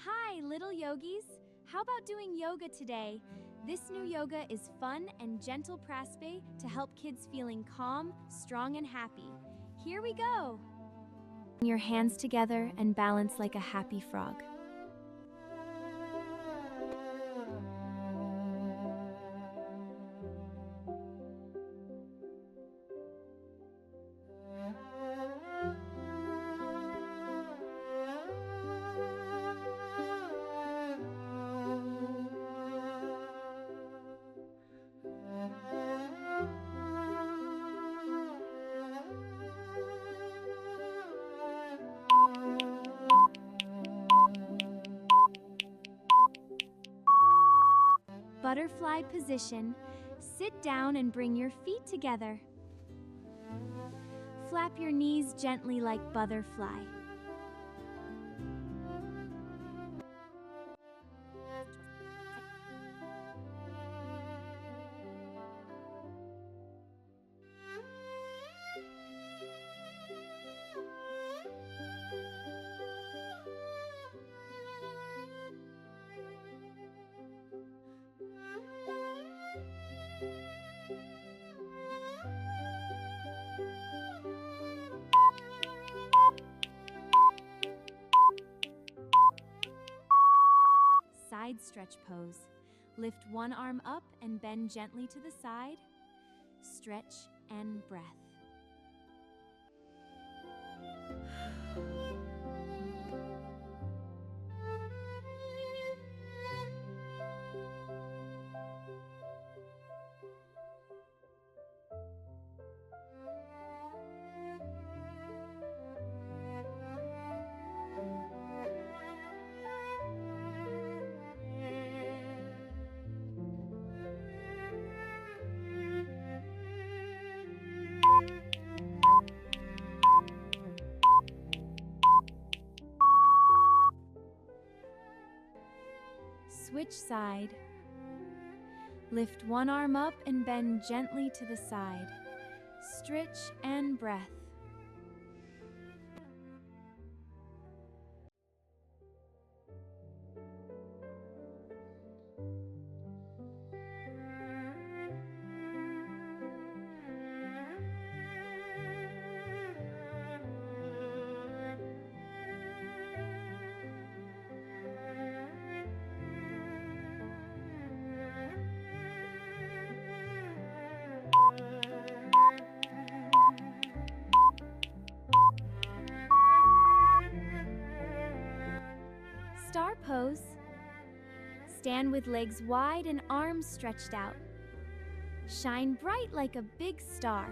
Hi, little yogis. How about doing yoga today? This new yoga is fun and gentle praspe to help kids feeling calm, strong, and happy. Here we go. Your hands together and balance like a happy frog. Butterfly position. Sit down and bring your feet together. Flap your knees gently like butterfly. Side stretch pose. Lift one arm up and bend gently to the side. Stretch and breath. Switch side. Lift one arm up and bend gently to the side. Stretch and breath. Star pose. Stand with legs wide and arms stretched out. Shine bright like a big star.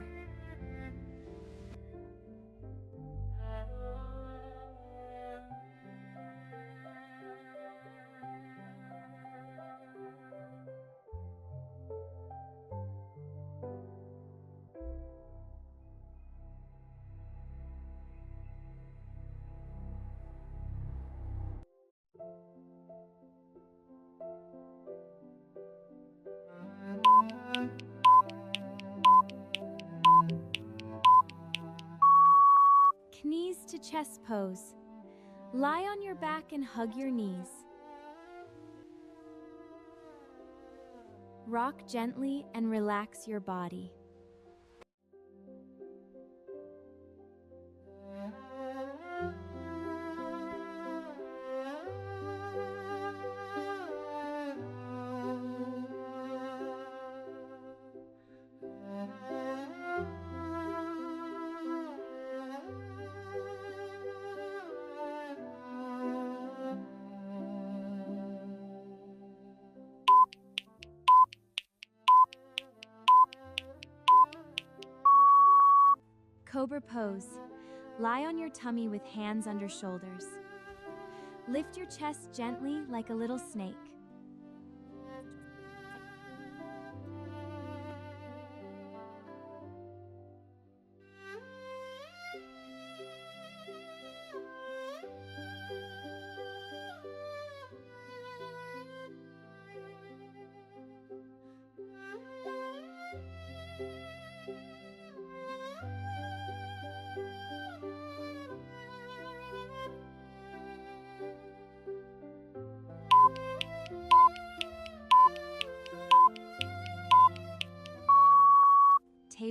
Knees to chest pose. Lie on your back and hug your knees. Rock gently and relax your body. Cobra pose. Lie on your tummy with hands under shoulders. Lift your chest gently like a little snake.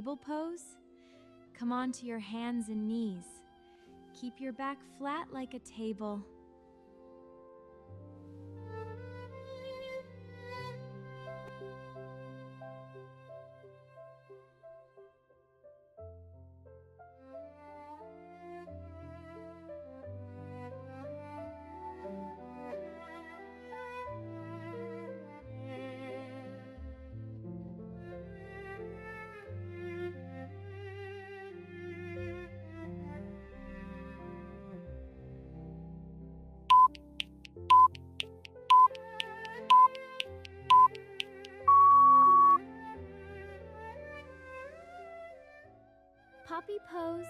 table pose? Come onto your hands and knees. Keep your back flat like a table. Poppy pose.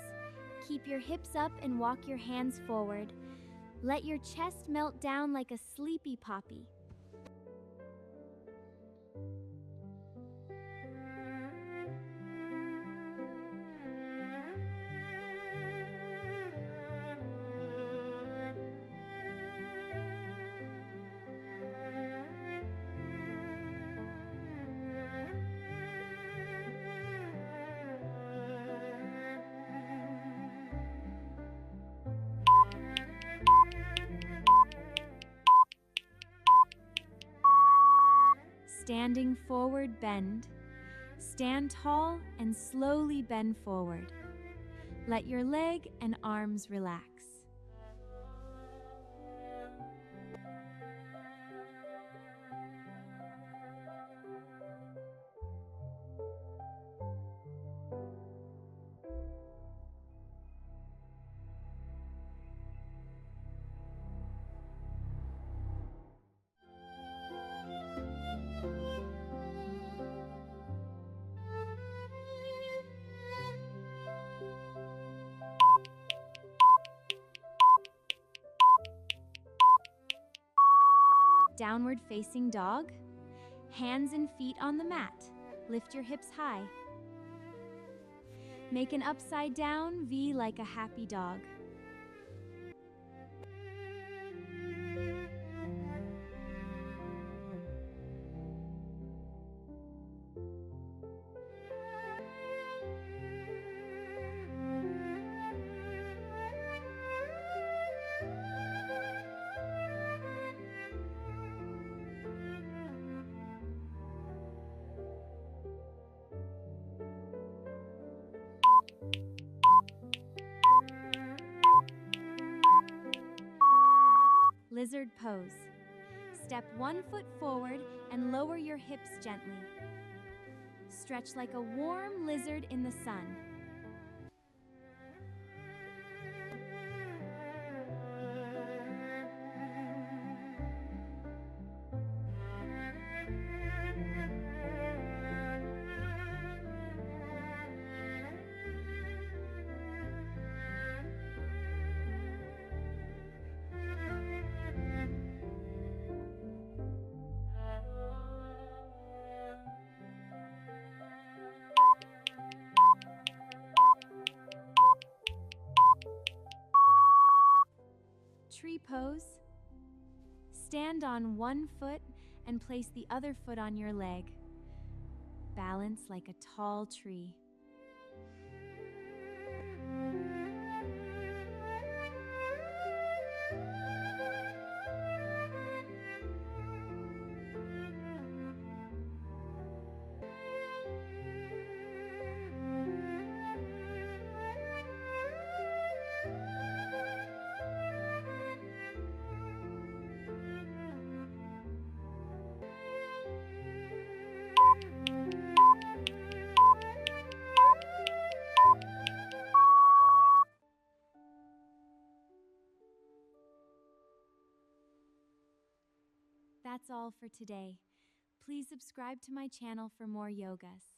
Keep your hips up and walk your hands forward. Let your chest melt down like a sleepy poppy. Standing forward bend. Stand tall and slowly bend forward. Let your leg and arms relax. Downward facing dog. Hands and feet on the mat. Lift your hips high. Make an upside down V like a happy dog. Lizard pose. Step 1 foot forward and lower your hips gently. Stretch like a warm lizard in the sun. Tree pose. Stand on one foot and place the other foot on your leg. Balance like a tall tree. That's all for today. Please subscribe to my channel for more yogas.